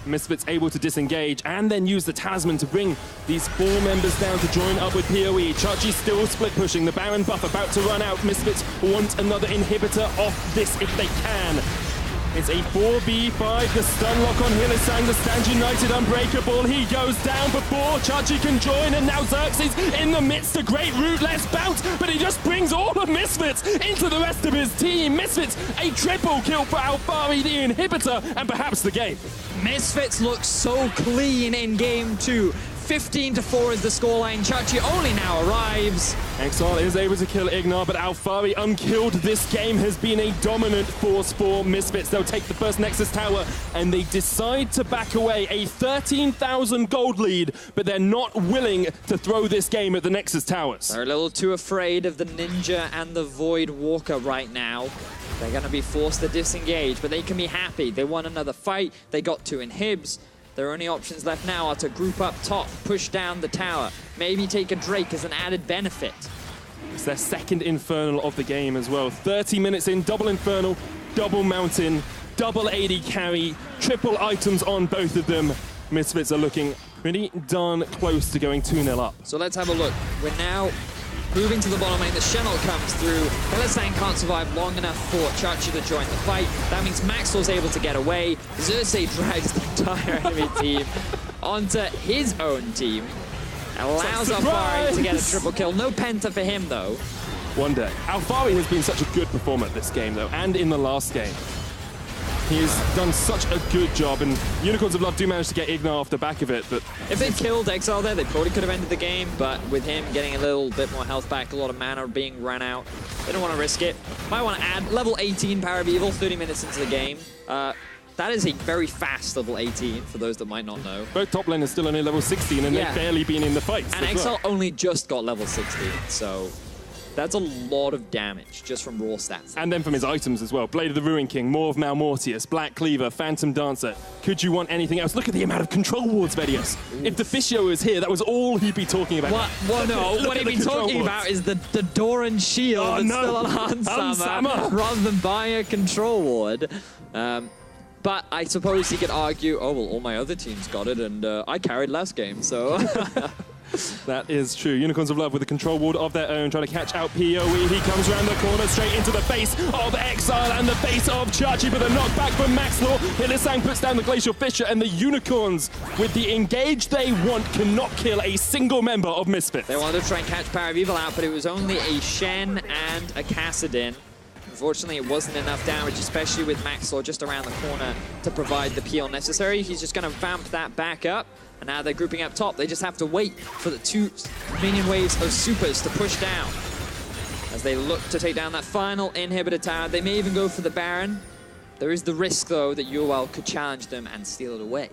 Misfits able to disengage and then use the Talisman to bring these 4 members down to join up with PoE. Chachi still split pushing. The Baron buff about to run out. Misfits want another inhibitor off this if they can. It's a 4v5, the stun lock on Hylissang, the Stand United Unbreakable. He goes down before Chachi can join, and now Xerxes in the midst, a great rootless bounce, but he just brings all of Misfits into the rest of his team. Misfits, a triple kill for Alphari, the inhibitor, and perhaps the game. Misfits look so clean in game 2. 15-4 is the scoreline. Chachi only now arrives. Exile is able to kill Ignar, but Alphari unkilled this game has been a dominant force for Misfits. They'll take the first Nexus Tower, and they decide to back away. A 13,000 gold lead, but they're not willing to throw this game at the Nexus Towers. They're a little too afraid of the Ninja and the Void Walker right now. They're going to be forced to disengage, but they can be happy. They won another fight. They got 2 inhibs. Their only options left now are to group up top, push down the tower, maybe take a Drake as an added benefit. It's their second Infernal of the game as well. 30 minutes in, double Infernal, double Mountain, double AD carry, triple items on both of them. Misfits are looking pretty darn close to going 2-0 up. So let's have a look. We're now moving to the bottom lane. The Shenol comes through. Hylissang can't survive long enough for Chachi to join the fight. That means Maxwell's able to get away. Xerxes drags the entire enemy team onto his own team. Allows Alphari to get a triple kill. No Penta for him, though. One day. Alphari has been such a good performer this game, though, and in the last game. He's done such a good job, and Unicorns of Love do manage to get Ignar off the back of it, but... If they killed Exile there, they probably could have ended the game, but with him getting a little bit more health back, a lot of mana being ran out, they don't want to risk it. Might want to add level 18 Power of Evil, 30 minutes into the game. That is a very fast level 18, for those that might not know. Both top laners still only level 16, and they've barely been in the fights. And Exile only just got level 16, so... That's a lot of damage just from raw stats. And then from his items as well. Blade of the Ruin King, Maw of Malmortius, Black Cleaver, Phantom Dancer. Could you want anything else? Look at the amount of control wards, Vedius. If the Fissio was here, that was all he'd be talking about. Well, no, what he'd be talking about is the Doran shield that's still on Hansama rather than buying a control ward. But I suppose he could argue, oh, well, all my other teams got it, and I carried last game, so... That is true. Unicorns of Love with a control ward of their own, trying to catch out PoE. He comes around the corner, straight into the face of Exile and the face of Chachi, but a knockback from Maxlaw. Hylissang puts down the Glacial Fissure, and the Unicorns, with the engage they want, cannot kill a single member of Misfits. They wanted to try and catch Power of Evil out, but it was only a Shen and a Kassadin. Unfortunately, it wasn't enough damage, especially with Maxlaw just around the corner to provide the peel necessary. He's just going to vamp that back up. And now they're grouping up top. They just have to wait for the 2 minion waves of supers to push down. As they look to take down that final inhibitor tower, they may even go for the Baron. There is the risk, though, that UOL could challenge them and steal it away.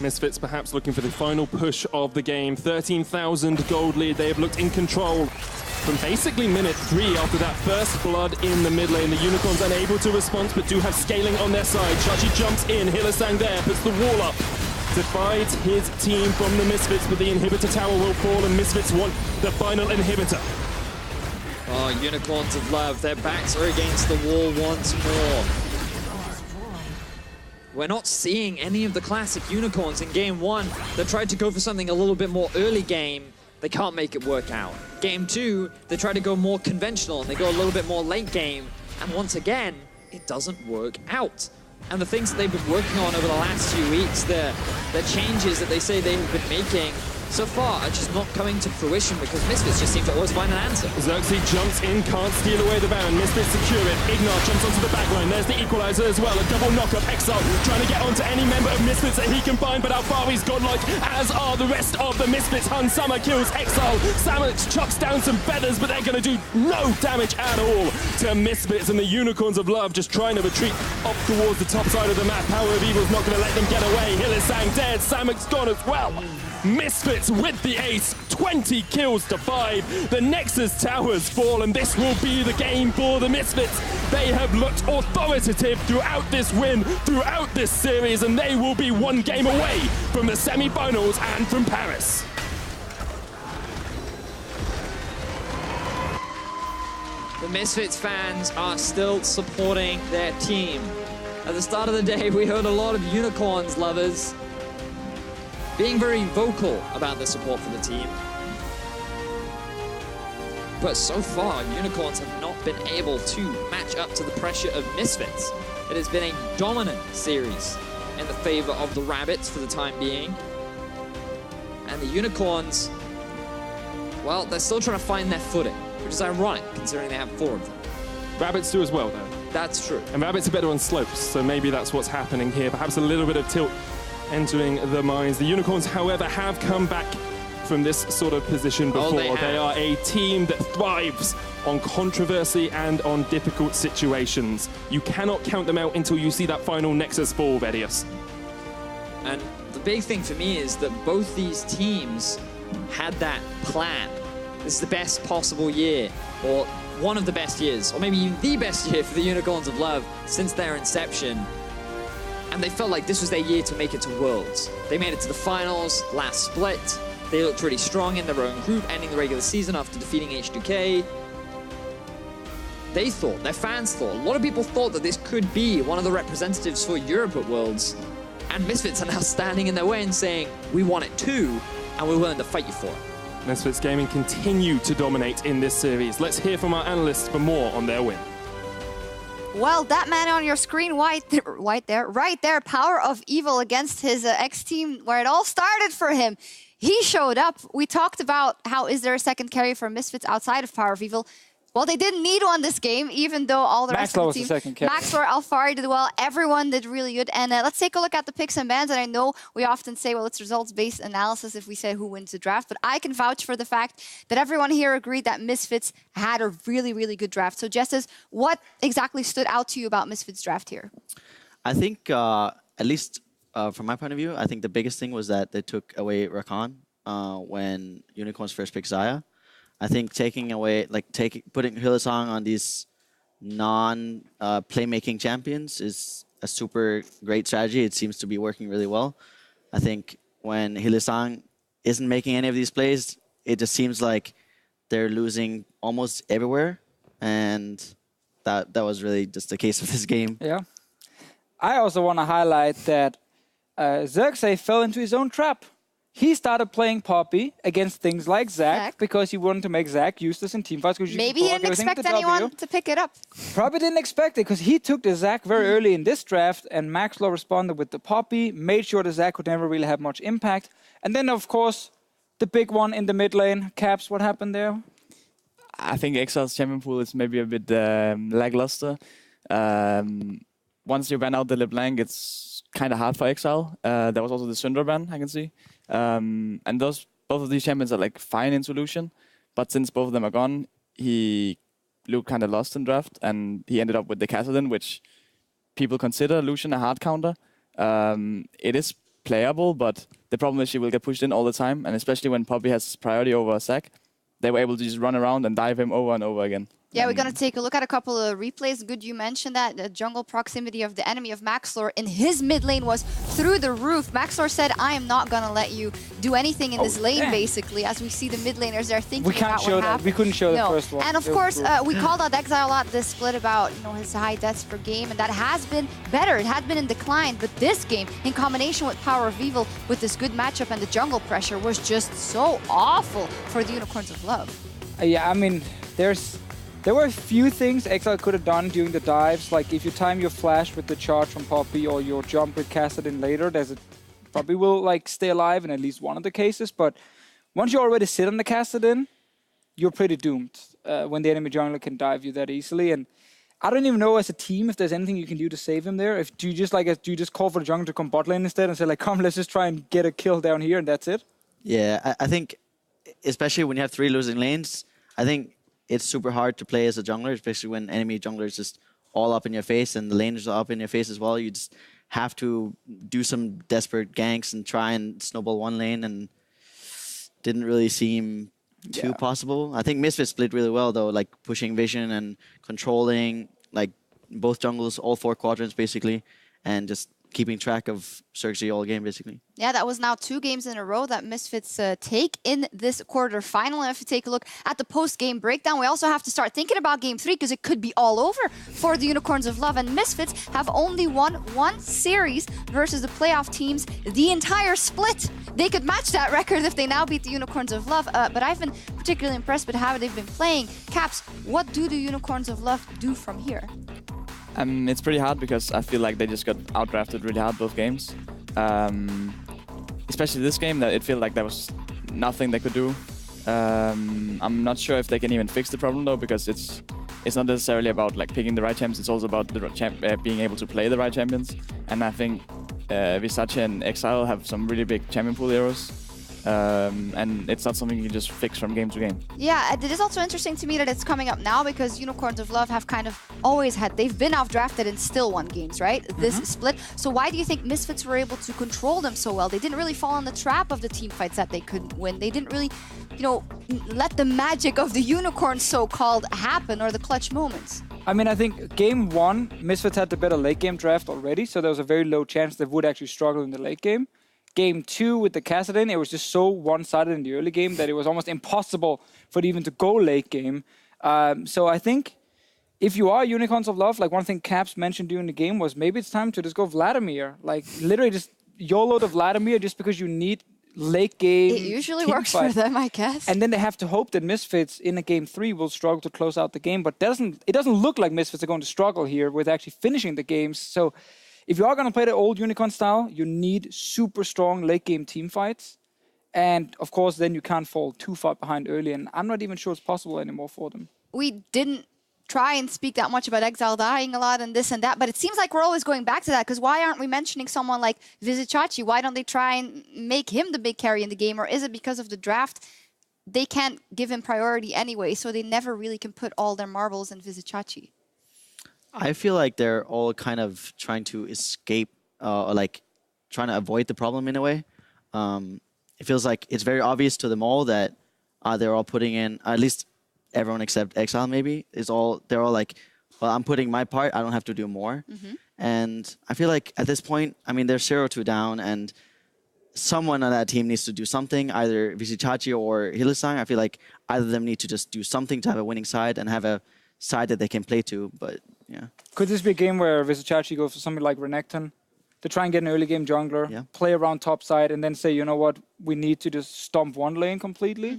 Misfits perhaps looking for the final push of the game. 13,000 gold lead. They have looked in control from basically minute 3 after that first blood in the mid lane. The Unicorns unable to respond, but do have scaling on their side. Chachi jumps in. Hylissang there, puts the wall up. Divides his team from the Misfits, but the inhibitor tower will fall, and Misfits want the final inhibitor. Oh, Unicorns of Love, their backs are against the wall once more. We're not seeing any of the classic Unicorns in game 1 that tried to go for something a little bit more early game. They can't make it work out. Game 2, they try to go more conventional, and they go a little bit more late game, and once again, it doesn't work out. And the things that they've been working on over the last few weeks, the changes that they say they have been making, so far are just not coming to fruition because Misfits just seem to always find an answer. Xerxes jumps in, can't steal away the Baron. Misfits secure it. Ignar jumps onto the backline. There's the equalizer as well. A double knock-up. Exile trying to get onto any member of Misfits that he can find, but Alfari's godlike, as are the rest of the Misfits. Hansama kills Exile. Samus chucks down some feathers, but they're going to do no damage at all to Misfits, and the Unicorns of Love just trying to retreat up towards the top side of the map. Power of Evil's not going to let them get away. Hylissang dead. Samuk's gone as well. Misfits with the ace, 20 kills to 5. The Nexus towers fall, and this will be the game for the Misfits. They have looked authoritative throughout this win, throughout this series, and they will be 1 game away from the semi-finals and from Paris. The Misfits fans are still supporting their team. At the start of the day, we heard a lot of Unicorns lovers being very vocal about their support for the team. But so far, Unicorns have not been able to match up to the pressure of Misfits. It has been a dominant series in the favor of the Rabbits for the time being. And the Unicorns, well, they're still trying to find their footing, which is ironic considering they have 4 of them. Rabbits do as well, though. That's true. And Rabbits are better on slopes, so maybe that's what's happening here. Perhaps a little bit of tilt entering the mines. The Unicorns, however, have come back from this sort of position before. They are a team that thrives on controversy and on difficult situations. You cannot count them out until you see that final Nexus fall, Vedius. And the big thing for me is that both these teams had that plan. This is the best possible year, or one of the best years, or maybe even the best year for the Unicorns of Love since their inception. And they felt like this was their year to make it to Worlds. They made it to the finals last split. They looked really strong in their own group, ending the regular season after defeating H2K. They thought, their fans thought, a lot of people thought that this could be one of the representatives for Europe at Worlds. And Misfits are now standing in their way and saying, we want it too, and we're willing to fight you for it. Misfits Gaming continue to dominate in this series. Let's hear from our analysts for more on their win. Well, that man on your screen, right there, Power of Evil against his ex-team, where it all started for him. He showed up. We talked about how is there a second carry for Misfits outside of Power of Evil. Well, they didn't need one this game, even though all the rest of the team... was the second captain. Maxlor, Alfari did well. Everyone did really good. And let's take a look at the picks and bans. And I know we often say, well, it's results-based analysis if we say who wins the draft. But I can vouch for the fact that everyone here agreed that Misfits had a really, really good draft. So, Justice, what exactly stood out to you about Misfits' draft here? I think, at least from my point of view, I think the biggest thing was that they took away Rakan when Unicorns first picked Xayah. I think taking away, putting Hylissang on these non-playmaking champions is a super great strategy. It seems to be working really well. I think when Hylissang isn't making any of these plays, it just seems like they're losing almost everywhere. And that was really just the case of this game. Yeah. I also want to highlight that Xerxes fell into his own trap. He started playing Poppy against things like Zac because he wanted to make Zac useless in teamfights. Maybe he didn't expect anyone to pick it up. Probably didn't expect it because he took the Zac very early in this draft, and Maxlor responded with the Poppy, made sure the Zac could never really have much impact. And then, of course, the big one in the mid lane. Caps, what happened there? I think Exile's champion pool is maybe a bit lackluster. Once you ban out the LeBlanc, it's kind of hard for Exile. There was also the Syndra ban, I can see. And both of these champions are like fine in solution, but since both of them are gone, he looked kind of lost in draft, and he ended up with the Kassadin, which people consider Lucian a hard counter. It is playable, but the problem is she will get pushed in all the time, and especially when Poppy has priority over Zac, they were able to just run around and dive him over and over again. Yeah, we're going to take a look at a couple of replays. Good, you mentioned that. The jungle proximity of the enemy of Maxlor in his mid lane was through the roof. Maxlor said, I am not going to let you do anything in this lane, basically, as we see the mid laners there thinking about what happened. We couldn't show the first one. And of course, we called out Exile a lot this split about his high deaths per game, and that has been better. It had been in decline, but this game, in combination with Power of Evil, with this good matchup and the jungle pressure, was just so awful for the Unicorns of Love. Yeah, I mean, there were a few things Exile could have done during the dives, like if you time your flash with the charge from Poppy or your jump with Kassadin later, probably will stay alive in at least one of the cases, but once you already sit on the Kassadin, you're pretty doomed when the enemy jungler can dive you that easily. And I don't even know as a team if there's anything you can do to save him there. Do you just call for the jungler to come bot lane instead and say come, let's just try and get a kill down here and that's it? Yeah, I think especially when you have 3 losing lanes, I think it's super hard to play as a jungler, especially when enemy jungler is just all up in your face and the laners are up in your face as well. You just have to do some desperate ganks and try and snowball one lane, and didn't really seem too possible. I think Misfits split really well though, like pushing vision and controlling both jungles, all 4 quadrants basically, and just keeping track of Xerxes all game, basically. Yeah, that was now 2 games in a row that Misfits take in this quarterfinal. And if you take a look at the post-game breakdown, we also have to start thinking about Game 3 because it could be all over for the Unicorns of Love. And Misfits have only won 1 series versus the playoff teams the entire split. They could match that record if they now beat the Unicorns of Love. But I've been particularly impressed with how they've been playing. Caps, what do the Unicorns of Love do from here? It's pretty hard because I feel like they just got outdrafted really hard both games. Especially this game, that it felt like there was nothing they could do. I'm not sure if they can even fix the problem though, because it's not necessarily about picking the right champions. It's also about the being able to play the right champions. And I think Visage and Exile have some really big champion pool heroes. And it's not something you can just fix from game to game. Yeah, it is also interesting to me that it's coming up now because Unicorns of Love have kind of always they've been outdrafted and still won games, right? This split. So why do you think Misfits were able to control them so well? They didn't really fall in the trap of the team fights that they couldn't win. They didn't really, let the magic of the Unicorns so-called happen, or the clutch moments. I mean, I think game 1, Misfits had the better late game draft already, so there was a very low chance they would actually struggle in the late game. Game 2 with the Kassadin, it was just so one-sided in the early game that it was almost impossible for it even to go late game. So I think if you are Unicorns of Love, one thing Caps mentioned during the game was maybe it's time to just go Vladimir. Literally just YOLO to Vladimir just because you need late game. It usually works for them, I guess. And then they have to hope that Misfits in a game 3 will struggle to close out the game. But it doesn't look like Misfits are going to struggle here with actually finishing the games. So if you are going to play the old Unicorn style, you need super strong late game team fights. And of course, then you can't fall too far behind early. And I'm not even sure it's possible anymore for them. we didn't try and speak that much about Exile dying a lot and this and that, but it seems like we're always going back to that, because why aren't we mentioning someone like Vizicachi? Why don't they try and make him the big carry in the game? Or is it because of the draft? They can't give him priority anyway, so they never really can put all their marbles in Vizicachi. I feel like they're all kind of trying to escape, or like trying to avoid the problem in a way. It feels like it's very obvious to them all that they're all putting in, at least everyone except Exile maybe, they're all like, well, I'm putting my part, I don't have to do more. And I feel like at this point, I mean, they're 0-2 down, and someone on that team needs to do something, either Vizicachi or Hylissang. I feel like either of them need to just do something to have a winning side and have a side that they can play to, but yeah. Could this be a game where Vizicachi goes for something like Renekton to try and get an early game jungler, play around top side, and then say, you know what, we need to just stomp one lane completely,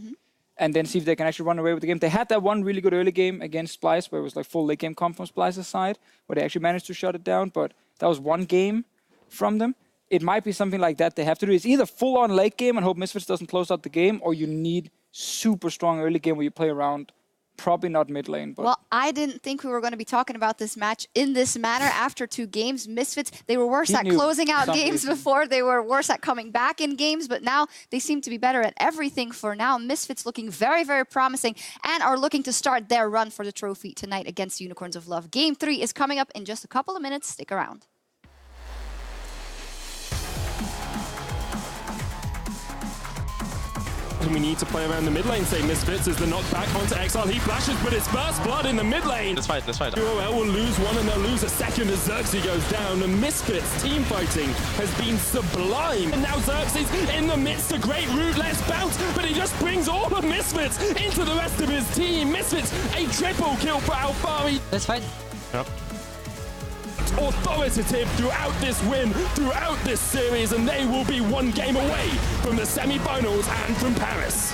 and then see if they can actually run away with the game. They had that one really good early game against Splice, where it was like full late game comp from Splice's side, where they actually managed to shut it down, but that was one game from them. It might be something like that they have to do. It's either full-on late game and hope Misfits doesn't close out the game, or you need super strong early game where you play around. Probably not mid lane. But well, I didn't think we were going to be talking about this match in this manner after 2 games. Misfits, they were worse at closing out games before. They were worse at coming back in games, but now they seem to be better at everything for now. Misfits looking very, very promising and are looking to start their run for the trophy tonight against Unicorns of Love. Game 3 is coming up in just a couple of minutes. Stick around. And we need to play around the mid lane, say Misfits, as the knockback onto Exile. He flashes, but it's first blood in the mid lane. Let's fight. UOL will lose one and they'll lose a second as Xerxes goes down. The Misfits team fighting has been sublime. And now Xerxes in the midst, a great rootless bounce, but he just brings all of Misfits into the rest of his team. Misfits, a triple kill for Alfari. Let's fight. Yep. Authoritative throughout this win, throughout this series, and they will be one game away from the semi-finals and from Paris.